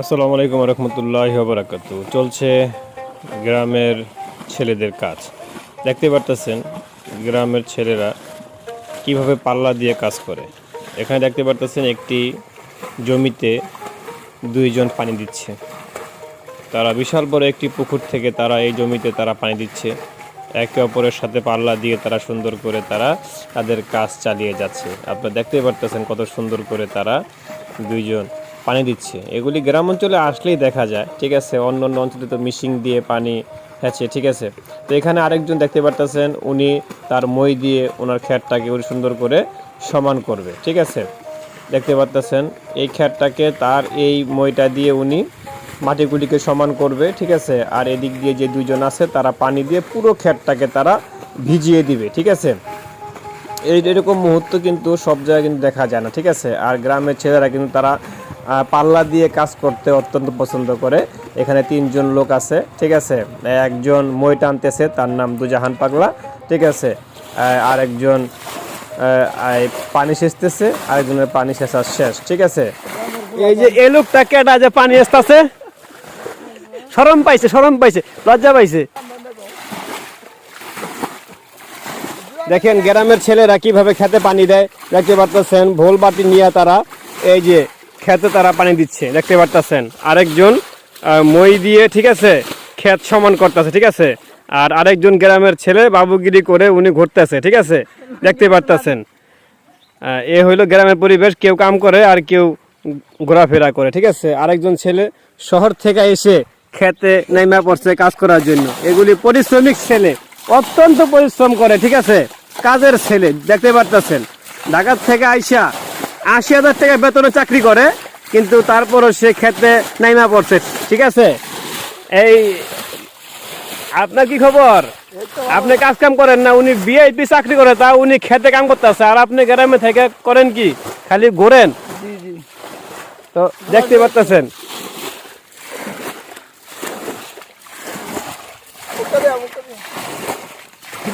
আসসালামু আলাইকুম রহমতুল্লাহি ওয়া বারাকাতুহু। চলছে গ্রামের ছেলেদের কাজ। দেখতে পারতেছেন গ্রামের ছেলেরা কিভাবে পাল্লা দিয়ে কাজ করে। এখানে দেখতে পারতেছেন একটি জমিতে দুইজন পানি দিচ্ছে। তারা বিশাল বড় একটি পুকুর থেকে তারা এই জমিতে তারা পানি দিচ্ছে। একে অপরের সাথে পাল্লা দিয়ে তারা সুন্দর করে তাদের কাজ চালিয়ে যাচ্ছে। আপনারা দেখতে পারতেছেন কত সুন্দর করে তারা দুইজন পানি দিচ্ছে। এগুলি গ্রাম অঞ্চলে আসলেই দেখা যায়, ঠিক আছে। অন্য অন্য অঞ্চলে তো মিশিং দিয়ে পানি হচ্ছে, ঠিক আছে। তো এখানে আরেকজন দেখতে পারতেছেন উনি তার মই দিয়ে ওনার ক্ষেতটাকে উনি সুন্দর করে সমান করবে, ঠিক আছে। দেখতে পারতেছেন এই ক্ষেতটাকে তার এই মইটা দিয়ে উনি মাটিগুলিকে সমান করবে, ঠিক আছে। আর এদিক দিয়ে যে দুইজন আছে তারা পানি দিয়ে পুরো ক্ষেতটাকে তারা ভিজিয়ে দিবে, ঠিক আছে। এরকম মুহূর্ত কিন্তু সব জায়গায় কিন্তু দেখা যায় না, ঠিক আছে। আর গ্রামের ছেলেরা কিন্তু তারা পাল্লা দিয়ে কাজ করতে অত্যন্ত পছন্দ করে। এখানে তিনজন লোক আছে, ঠিক আছে। একজন মই টানতেছে, তার নাম দুজাহান পাগলা, ঠিক আছে। আরেকজন পানি সেচতেছে, আরেকজনের পানি সেচা শেষ, ঠিক আছে। এই যে এই লোকটা কেটা যে পানি আসতেছে, শরম পাইছে, লজ্জা পাইছে। দেখেন গ্রামের ছেলেরা কিভাবে খেতে পানি দেয়, দেখতে পারতেছেন। ভোল বাটি নিয়ে তারা এই যে খেতে তারা পানি দিচ্ছে, দেখতে পারতেছেন। আরেকজন মই দিয়ে, ঠিক আছে, ক্ষেত সমান করতেছে, ঠিক আছে। আর আরেকজন গ্রামের ছেলে বাবুগিরি করে উনি ঘুরতেছে, ঠিক আছে, দেখতে পারতেছেন। এ হইলো গ্রামের পরিবেশ, কেউ কাম করে আর কেউ ঘোরাফেরা করে, ঠিক আছে। আরেকজন ছেলে শহর থেকে এসে খেতে নেমে পড়ছে কাজ করার জন্য। এগুলি পরিশ্রমিক ছেলে, অত্যন্ত পরিশ্রম করে, ঠিক আছে, কাজের ছেলে। দেখতে পারতেছেন ঢাকা থেকে আইসা ৮০,০০০ টাকা বেতনে চাকরি করে, কিন্তু তারপরও সে খেতে নেমে পড়ছে, ঠিক আছে। এই আপনার কি খবর? আপনি কাজ কাম করেন না, উনি ভিআইপি চাকরি করে, তা উনি খেতে কাম করতেছে, আর আপনি গ্রামে থেকে করেন কি, খালি ঘোরেন। তো দেখতে পারতেছেন।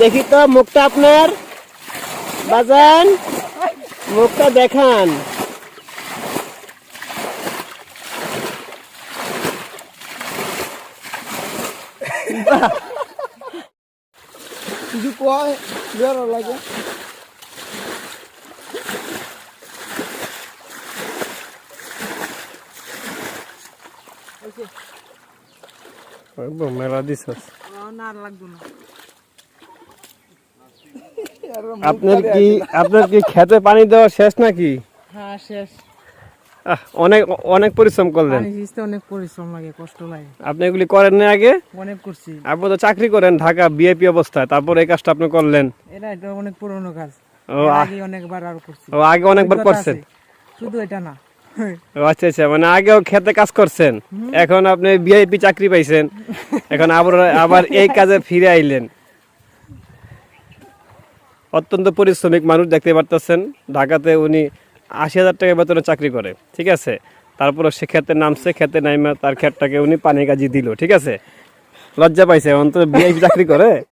দেখি তো মুখটা আপনার, বাজান মুখটা দেখান। কিছু কয় বেরো লাগে। মেলা দিস না লাগবে না। আপনার কি খেতে পানি দেওয়া শেষ নাকি? হ্যাঁ শেষ। অনেক অনেক পরিশ্রম করলেন। পানি সিঁচতে অনেক পরিশ্রম লাগে, কষ্ট লাগে। আপনি এগুলি করেন না আগে? অনেক করছি। আপনি তো চাকরি করেন ঢাকা ভিআইপি অবস্থায়, তারপর এই কাজটা আপনি করলেন। এটা অনেক পুরনো কাজ। আগে অনেকবার আর করছি। ও আগে অনেকবার করছেন? শুধু এটা না। ও আচ্ছা আচ্ছা, মানে আগেও খেতে কাজ করছেন, এখন আপনি ভিআইপি চাকরি পাইছেন, এখন আবার এই কাজে ফিরে আইলেন। অত্যন্ত পরিশ্রমিক মানুষ, দেখতে পারতেছেন। ঢাকাতে উনি ৮০,০০০ টাকা বেতনে চাকরি করে, ঠিক আছে। তারপরে সে খেতে নামছে, খেতে নাইমা তার ক্ষেতটাকে উনি পানি কাজি দিল, ঠিক আছে। লজ্জা পাইছে, অন্তত ভিআইপি চাকরি করে।